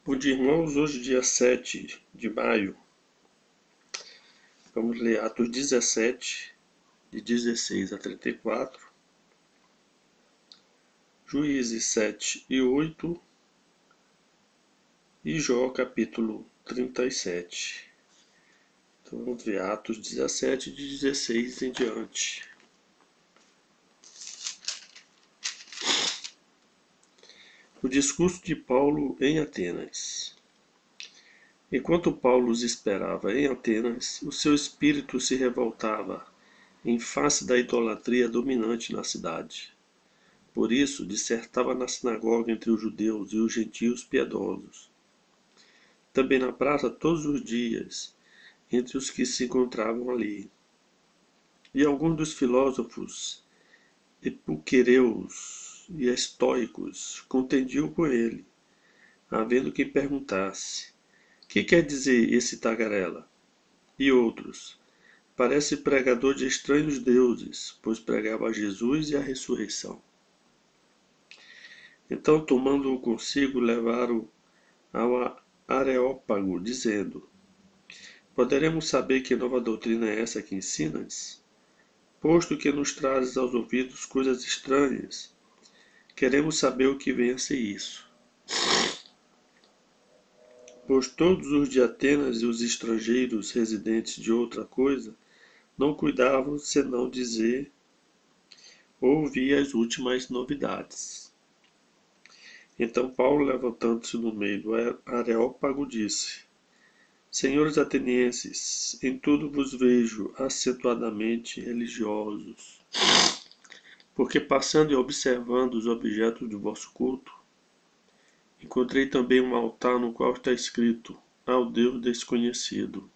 Bom dia, irmãos. Hoje, dia 7 de maio, vamos ler Atos 17, de 16 a 34, Juízes 7 e 8 e Jó, capítulo 37. Então, vamos ver Atos 17, de 16 em diante. O discurso de Paulo em Atenas. Enquanto Paulo os esperava em Atenas, o seu espírito se revoltava em face da idolatria dominante na cidade. Por isso, dissertava na sinagoga entre os judeus e os gentios piedosos. Também na praça todos os dias, entre os que se encontravam ali. E alguns dos filósofos epicureus e estoicos contendiam com ele, havendo quem perguntasse: que quer dizer esse tagarela? E outros: parece pregador de estranhos deuses, pois pregava Jesus e a ressurreição. Então, tomando-o consigo, levaram ao Areópago, dizendo: poderemos saber que nova doutrina é essa que ensinas? Posto que nos trazes aos ouvidos coisas estranhas, queremos saber o que vem a ser isso. Pois todos os de Atenas e os estrangeiros residentes de outra coisa não cuidavam senão dizer ou ouvir as últimas novidades. Então Paulo, levantando-se no meio do Areópago, disse: senhores atenienses, em tudo vos vejo acentuadamente religiosos, porque passando e observando os objetos do vosso culto, encontrei também um altar no qual está escrito: ao Deus desconhecido.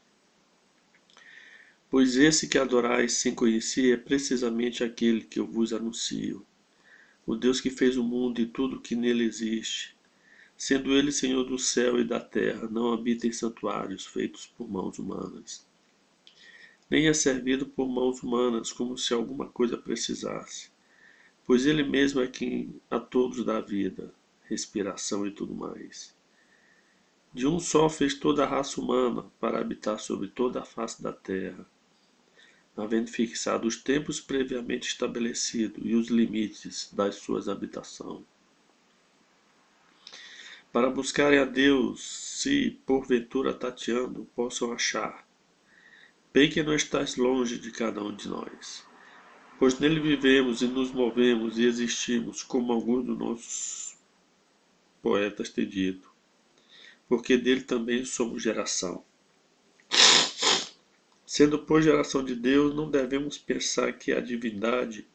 Pois esse que adorais sem conhecer é precisamente aquele que eu vos anuncio, o Deus que fez o mundo e tudo que nele existe, sendo ele Senhor do céu e da terra, não habita em santuários feitos por mãos humanas, nem é servido por mãos humanas como se alguma coisa precisasse, pois ele mesmo é quem a todos dá vida, respiração e tudo mais. De um só fez toda a raça humana para habitar sobre toda a face da terra, havendo fixado os tempos previamente estabelecidos e os limites das suas habitações, para buscarem a Deus, se, porventura tateando, possam achar, bem que não estás longe de cada um de nós, pois nele vivemos e nos movemos e existimos, como alguns dos nossos poetas têm dito, porque dele também somos geração. Sendo, pois, geração de Deus, não devemos pensar que a divindade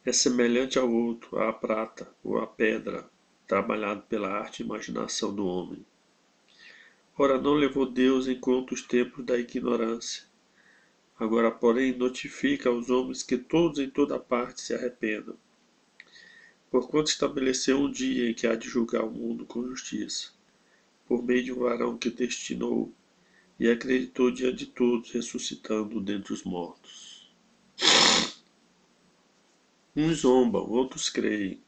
é semelhante ao outro, à prata ou à pedra, trabalhado pela arte e imaginação do homem. Ora, não levou Deus em conta os tempos da ignorância. Agora, porém, notifica aos homens que todos em toda parte se arrependam, porquanto estabeleceu um dia em que há de julgar o mundo com justiça, por meio de um varão que destinou e acreditou diante de todos, ressuscitando dentre os mortos. Uns zombam, outros creem.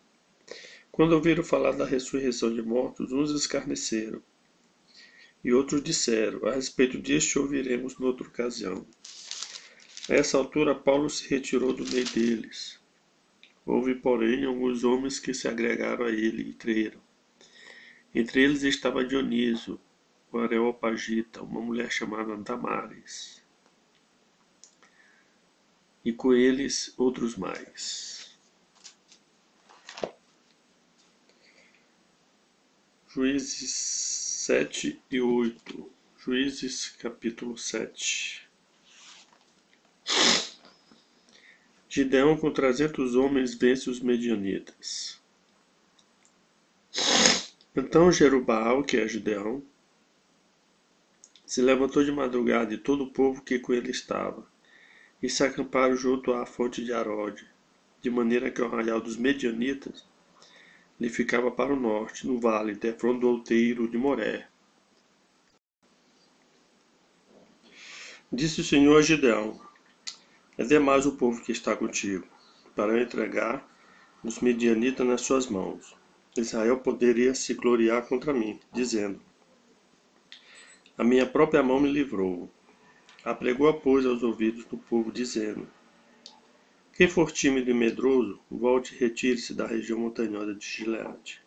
Quando ouviram falar da ressurreição de mortos, uns escarneceram, e outros disseram: a respeito disto ouviremos noutra ocasião. A essa altura Paulo se retirou do meio deles. Houve, porém, alguns homens que se agregaram a ele e creram. Entre eles estava Dionísio, o Areopagita, uma mulher chamada Damares, e com eles outros mais. Juízes 7 e 8. Juízes capítulo 7. Gideão com 300 homens vence os medianitas. Então Jerubbaal, que é Gideão, se levantou de madrugada e todo o povo que com ele estava, e se acamparam junto à fonte de Arode, de maneira que o arraial dos medianitas lhe ficava para o norte, no vale, defronte do outeiro de Moré. Disse o Senhor a Gideão: é demais o povo que está contigo, para eu entregar os medianitas nas suas mãos. Israel poderia se gloriar contra mim, dizendo: a minha própria mão me livrou. Apregou, pois, aos ouvidos do povo, dizendo: quem for tímido e medroso, volte e retire-se da região montanhosa de Gileade.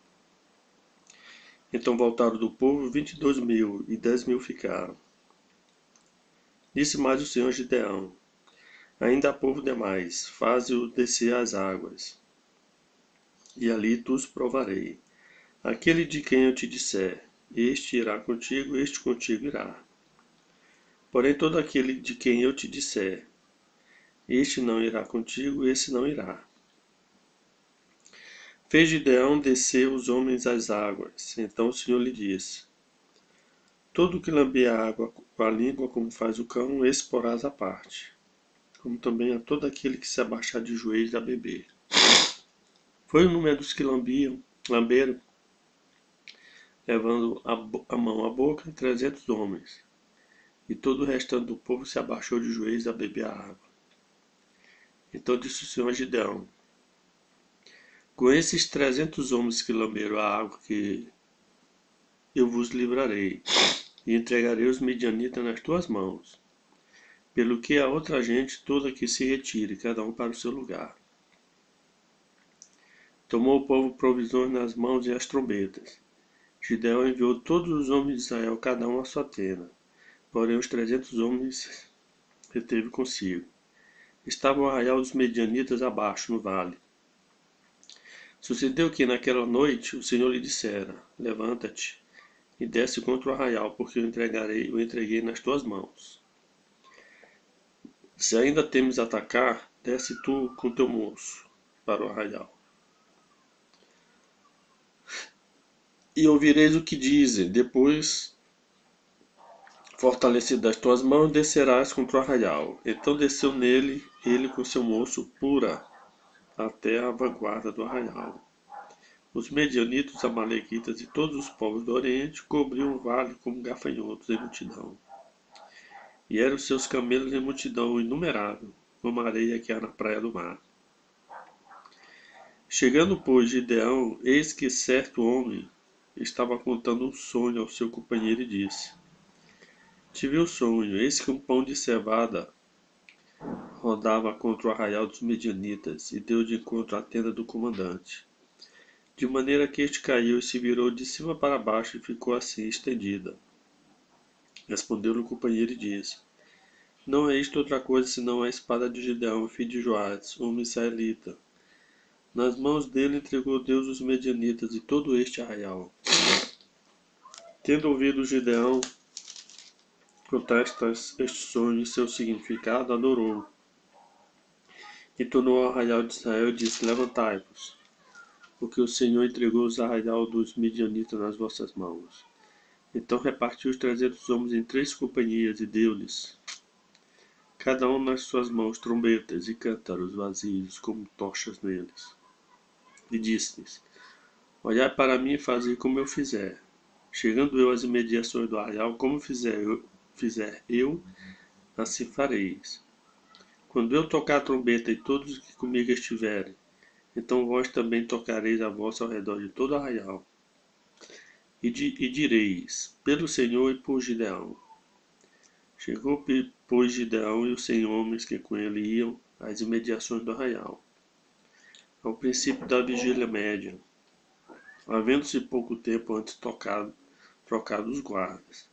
Então voltaram do povo 22.000, e 10.000 ficaram. Disse mais o Senhor a Gideão: ainda há povo demais, faze-o descer às águas, e ali tu os provarei. Aquele de quem eu te disser, este irá contigo, este contigo irá. Porém todo aquele de quem eu te disser, este não irá contigo, esse não irá. Fez Gideão descer os homens às águas. Então o Senhor lhe disse: todo que lamber a água com a língua, como faz o cão, esse porás à parte, como também a todo aquele que se abaixar de joelhos a beber. Foi o número dos que lamberam, levando a mão à boca, 300 homens. E todo o restante do povo se abaixou de joelhos a beber a água. Então disse o Senhor a Gideão: com esses 300 homens que lamberam a água, que eu vos livrarei, e entregarei os midianitas nas tuas mãos. Pelo que a outra gente toda que se retire, cada um para o seu lugar. Tomou o povo provisões nas mãos e as trombetas. Gideão enviou todos os homens de Israel, cada um à sua tenda. Porém os 300 homens reteve consigo. Estava o arraial dos medianitas abaixo, no vale. Sucedeu que, naquela noite, o Senhor lhe dissera: levanta-te e desce contra o arraial, porque o entreguei nas tuas mãos. Se ainda temes atacar, desce tu com teu moço para o arraial. E ouvireis o que dizem. Depois, fortalecido das tuas mãos, descerás contra o arraial. Então desceu nele, ele com seu moço, pura, até a vanguarda do arraial. Os medianitas, os amalequitas e todos os povos do Oriente cobriam o vale como gafanhotos em multidão. E eram seus camelos em multidão inumerável, como a areia que há na praia do mar. Chegando, pois, Gideão, eis que certo homem estava contando um sonho ao seu companheiro e disse: tive um sonho, eis que um pão de cevada rodava contra o arraial dos medianitas e deu de encontro à tenda do comandante, de maneira que este caiu e se virou de cima para baixo e ficou assim estendida. Respondeu-lhe o companheiro e disse: não é isto outra coisa senão a espada de Gideão, filho de Joates, homem israelita. Nas mãos dele entregou Deus os medianitas e todo este arraial. Tendo ouvido Gideão contar este sonho e seu significado, adorou. E tornou ao arraial de Israel e disse: levantai-vos, porque o Senhor entregou os arraial dos midianitas nas vossas mãos. Então repartiu os 300 homens em 3 companhias e deu-lhes, cada um nas suas mãos, trombetas e cântaros vazios como tochas neles. E disse-lhes: olhai para mim e fazei como eu fizer. Chegando eu às imediações do arraial, como fizer eu, assim fareis. Quando eu tocar a trombeta e todos os que comigo estiverem, então vós também tocareis a vossa ao redor de todo o arraial. E direis: pelo Senhor e por Gideão. Chegou, pois, Gideão e os 100 homens que com ele iam às imediações do arraial, ao princípio da vigília média, havendo-se pouco tempo antes trocado os guardas,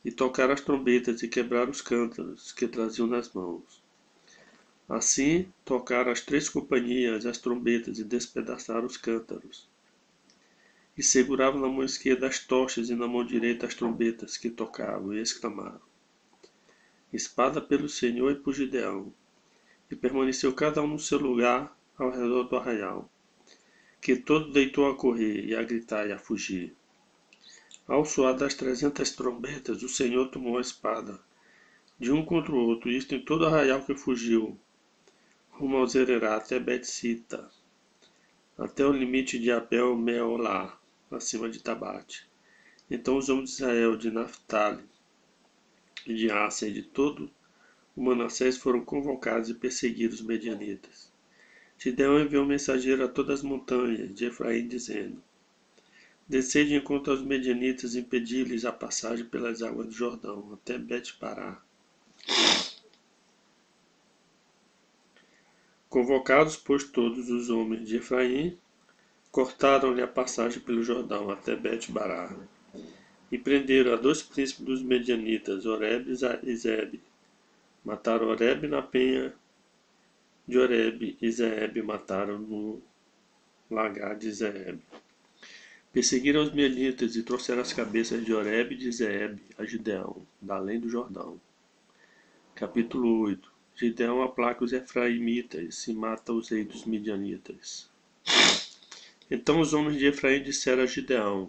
e tocaram as trombetas e quebraram os cântaros que traziam nas mãos. Assim tocaram as 3 companhias as trombetas e despedaçaram os cântaros. E seguravam na mão esquerda as tochas e na mão direita as trombetas que tocavam, e exclamaram: espada pelo Senhor e por Gideão. E permaneceu cada um no seu lugar ao redor do arraial, que todo deitou a correr, e a gritar e a fugir. Ao soar das 300 trombetas, o Senhor tomou a espada, de um contra o outro, isto em todo o arraial que fugiu, rumo ao Zererá até Bet-sita, até o limite de Abel-Meolá, acima de Tabate. Então os homens de Israel, de Naphtali, e de Áser e de todo o Manassés foram convocados e perseguiram os medianitas. Gideão enviou um mensageiro a todas as montanhas de Efraim, dizendo: Descei de encontro aos medianitas e impedi-lhes a passagem pelas águas do Jordão, até Bet-Pará. Convocados, pois, todos os homens de Efraim, cortaram-lhe a passagem pelo Jordão, até Bet-Bará. E prenderam a 2 príncipes dos medianitas, Oreb e Zebe. Mataram Oreb na penha de Oreb, e Zebe mataram no lagar de Zebe. Perseguiram os medianitas e trouxeram as cabeças de Oreb e de Zebe a Gideão, da além do Jordão. Capítulo 8. Gideão aplaca os efraimitas e mata os reis dos medianitas. Então os homens de Efraim disseram a Gideão: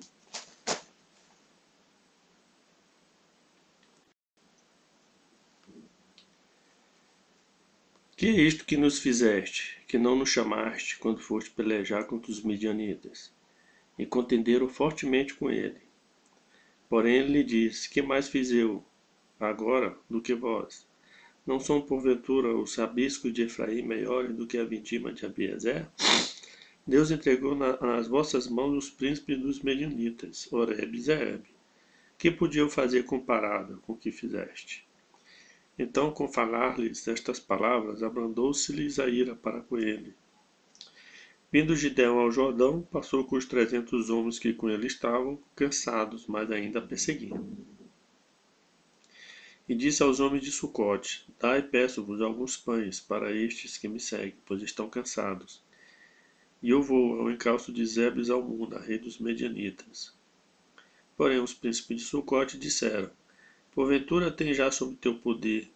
Que é isto que nos fizeste, que não nos chamaste quando foste pelejar contra os midianitas? E contenderam fortemente com ele. Porém ele lhe disse: Que mais fiz eu agora do que vós? Não são porventura os rabiscos de Efraim maiores do que a vindima de Abiezer? Deus entregou nas vossas mãos os príncipes dos medianitas, Oreb e Zeeb. Que podia eu fazer comparado com o que fizeste? Então, com falar-lhes estas palavras, abrandou-se-lhes a ira para com ele. Vindo Gideão ao Jordão, passou com os 300 homens que com ele estavam, cansados, mas ainda perseguindo. E disse aos homens de Sucote: Dai, peço-vos, alguns pães para estes que me seguem, pois estão cansados. E eu vou ao encalço de Zebe e Zalmuna, rei dos medianitas. Porém os príncipes de Sucote disseram: Porventura tem já sob teu poder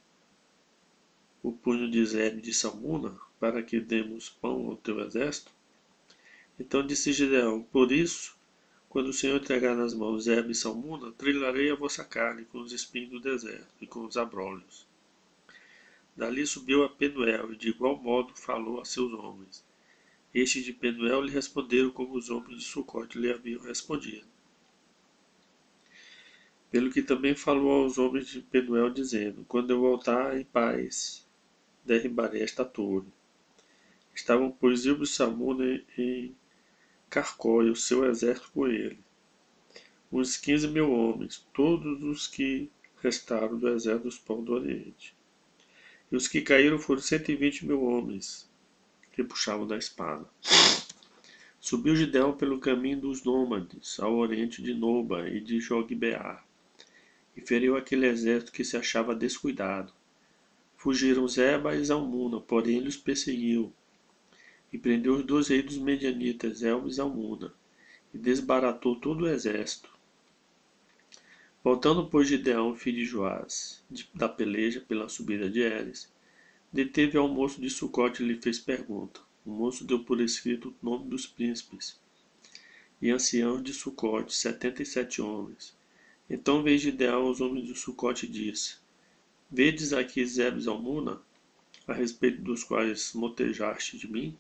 o punho de Zebe de Salmuna, para que demos pão ao teu exército? Então disse Gideão: Por isso, quando o Senhor entregar nas mãos Zebe e Salmuna, trilharei a vossa carne com os espinhos do deserto e com os abrolhos. Dali subiu a Penuel e de igual modo falou a seus homens. Estes de Penuel lhe responderam como os homens de Sucote lhe haviam respondido. Pelo que também falou aos homens de Penuel, dizendo: Quando eu voltar em paz, derribarei esta torre. Estavam, pois, Zilbo e Salmuna em Carcó e o seu exército com ele, uns 15.000 homens, todos os que restaram do exército dos povos do Oriente. E os que caíram foram 120.000 homens, que puxavam da espada. Subiu Gideão pelo caminho dos nômades, ao oriente de Noba e de Jogbeá, e feriu aquele exército que se achava descuidado. Fugiram Zeba e Zalmuna, porém ele os perseguiu, e prendeu os 2 reis dos medianitas, Elba e Zalmuna, e desbaratou todo o exército. Voltando, pois, Gideão, filho de Joás, da peleja pela subida de Eres, deteve ao moço de Sucote e lhe fez pergunta. O moço deu por escrito o nome dos príncipes e anciãos de Sucote, 77 homens. Então veio Gideão aos homens de Sucote e disse: Vedes aqui Zebe e Zalmuna, a respeito dos quais motejaste de mim,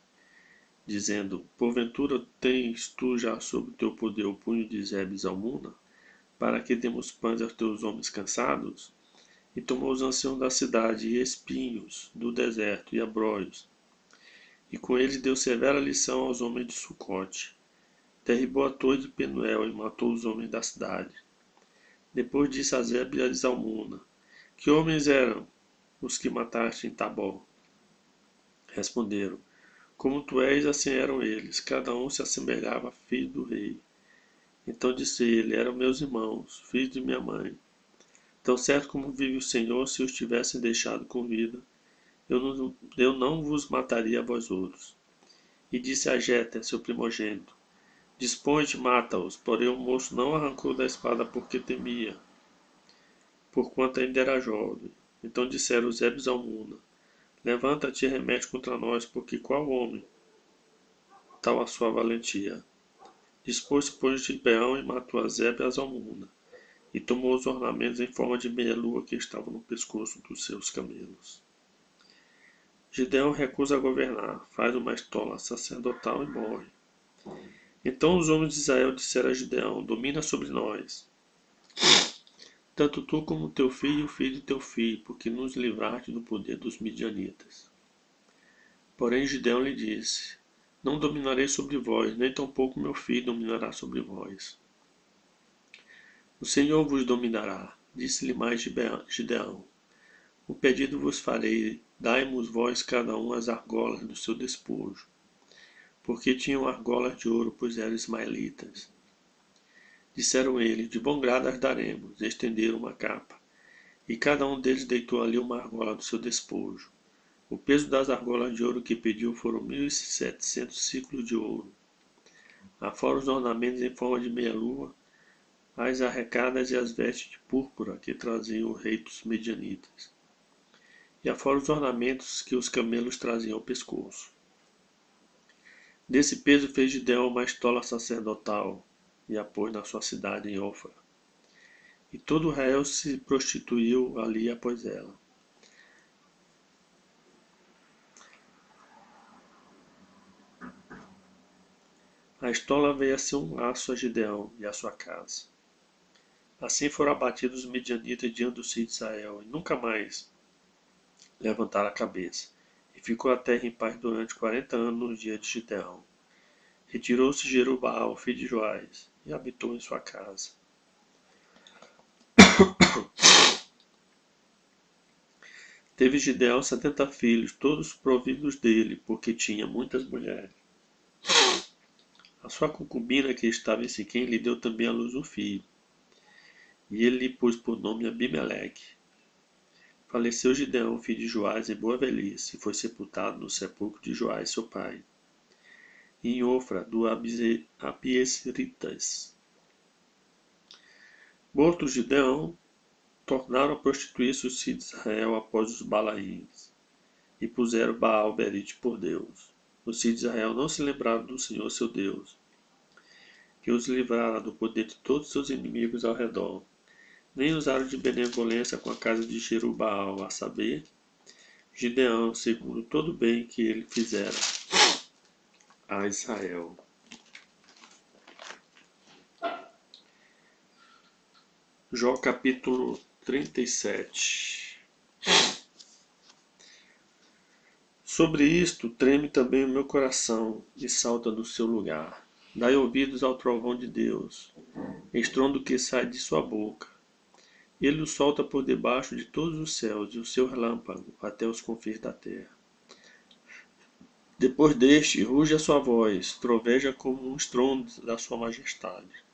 dizendo: Porventura tens tu já sob teu poder o punho de Zebe e Zalmuna, para que demos pães aos teus homens cansados? E tomou os anciãos da cidade, e espinhos do deserto, e abrolhos. E com eles deu severa lição aos homens de Sucote. Derribou a torre de Penuel e matou os homens da cidade. Depois disse a Zebe e a Zalmuna: Que homens eram os que mataste em Tabor? Responderam: Como tu és, assim eram eles. Cada um se assemelhava a filho do rei. Então disse ele: Eram meus irmãos, filhos de minha mãe. Tão certo como vive o Senhor, se os tivessem deixado com vida, eu não vos mataria a vós outros. E disse a Jéter, seu primogênito: Dispõe-te, mata-os. Porém o moço não arrancou da espada porque temia, porquanto ainda era jovem. Então disseram os Zebe e Zalmuna: Levanta-te e remete contra nós, porque qual homem tal a sua valentia? Dispôs-se, pois, Gibeão e matou a Zebe e a Zalmuna, e tomou os ornamentos em forma de meia-lua que estavam no pescoço dos seus camelos. Gideão recusa governar, faz uma estola sacerdotal e morre. Então os homens de Israel disseram a Gideão: Domina sobre nós, tanto tu como teu filho e o filho de teu filho, porque nos livraste do poder dos midianitas. Porém Gideão lhe disse: Não dominarei sobre vós, nem tampouco meu filho dominará sobre vós. O Senhor vos dominará, disse-lhe mais Gideão. O pedido vos farei, dai-mos vós cada um as argolas do seu despojo. Porque tinham argolas de ouro, pois eram ismaelitas. Disseram eles, de bom grado as daremos, estenderam uma capa. E cada um deles deitou ali uma argola do seu despojo. O peso das argolas de ouro que pediu foram 1.700 ciclos de ouro. Afora os ornamentos em forma de meia-lua, as arrecadas e as vestes de púrpura que traziam o rei dos medianitas. E afora os ornamentos que os camelos traziam ao pescoço. Desse peso fez Gideão uma estola sacerdotal e a pôs na sua cidade em Ofra. E todo Israel se prostituiu ali após ela. A estola veio a ser um laço a Gideão e a sua casa. Assim foram abatidos os medianitas diante dos filhos de Israel, e nunca mais levantaram a cabeça. E ficou a terra em paz durante 40 anos no dia de Gideão. Retirou-se Jerubaal, filho de Joás, e habitou em sua casa. Teve Gideão 70 filhos, todos providos dele, porque tinha muitas mulheres. A sua concubina que estava em Siquém lhe deu também à luz um filho, e ele lhe pôs por nome Abimeleque. Faleceu Gideão, filho de Joás, em boa velhice, e foi sepultado no sepulcro de Joás, seu pai, em Ofra, do Abiesritas. Morto Gideão, tornaram a prostituir-se os filhos de Israel após os Balaíns, e puseram Baal-berite por Deus. Os filhos de Israel não se lembraram do Senhor seu Deus, que os livrara do poder de todos seus inimigos ao redor, nem usaram de benevolência com a casa de Jerubaal, a saber, Gideão, segundo todo o bem que ele fizera a Israel. Jó capítulo 37. Sobre isto treme também o meu coração e salta do seu lugar. Dai ouvidos ao trovão de Deus, estrondo que sai de sua boca. Ele o solta por debaixo de todos os céus e o seu relâmpago até os confins da terra. Depois deste, ruge a sua voz, troveja como um estrondo da sua majestade.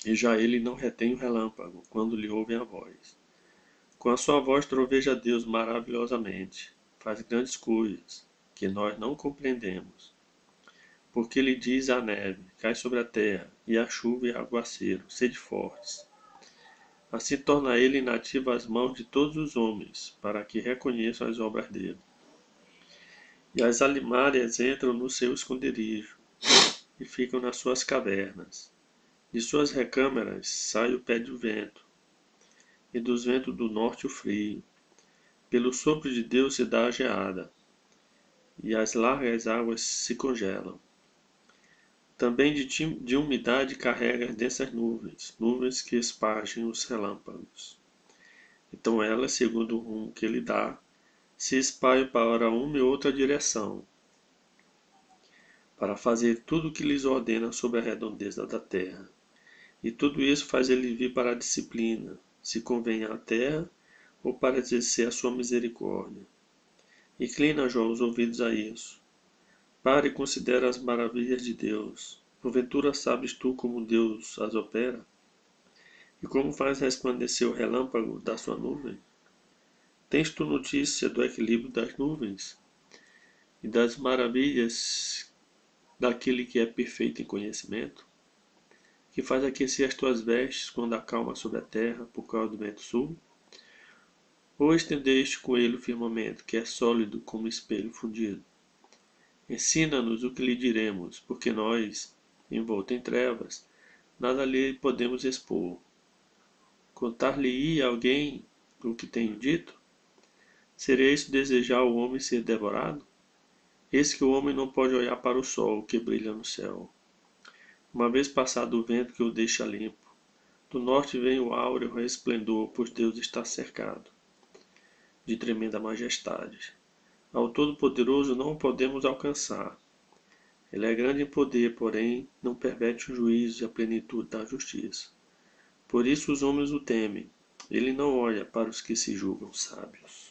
E já ele não retém o relâmpago, quando lhe ouvem a voz. Com a sua voz troveja Deus maravilhosamente, faz grandes coisas, que nós não compreendemos. Porque ele diz à neve, cai sobre a terra, e à chuva e ao aguaceiro, sede fortes. Assim torna ele inativa as mãos de todos os homens, para que reconheçam as obras dele. E as alimárias entram no seu esconderijo, e ficam nas suas cavernas. De suas recâmaras sai o pé do vento, e dos ventos do norte o frio. Pelo sopro de Deus se dá a geada, e as largas águas se congelam. Também de umidade carrega as densas nuvens, nuvens que espargem os relâmpagos. Então elas, segundo o rumo que ele dá, se espalham para uma e outra direção, para fazer tudo o que lhes ordena sobre a redondeza da terra. E tudo isso faz ele vir para a disciplina, se convém à terra, ou para exercer a sua misericórdia. Inclina, Jó, os ouvidos a isso. Para e considera as maravilhas de Deus. Porventura sabes tu como Deus as opera? E como faz resplandecer o relâmpago da sua nuvem? Tens tu notícia do equilíbrio das nuvens? E das maravilhas daquele que é perfeito em conhecimento? Que faz aquecer as tuas vestes quando acalma sobre a terra por causa do vento sul? Ou estendeste com ele o firmamento, que é sólido como espelho fundido? Ensina-nos o que lhe diremos, porque nós, envolto em trevas, nada lhe podemos expor. Contar-lhe-ia alguém o que tenho dito? Seria isso desejar o homem ser devorado? Eis que o homem não pode olhar para o sol que brilha no céu. Uma vez passado o vento que o deixa limpo, do norte vem o áureo resplendor, pois Deus está cercado de tremenda majestade. Ao Todo-Poderoso não o podemos alcançar. Ele é grande em poder, porém não perverte o juízo e a plenitude da justiça. Por isso os homens o temem. Ele não olha para os que se julgam sábios.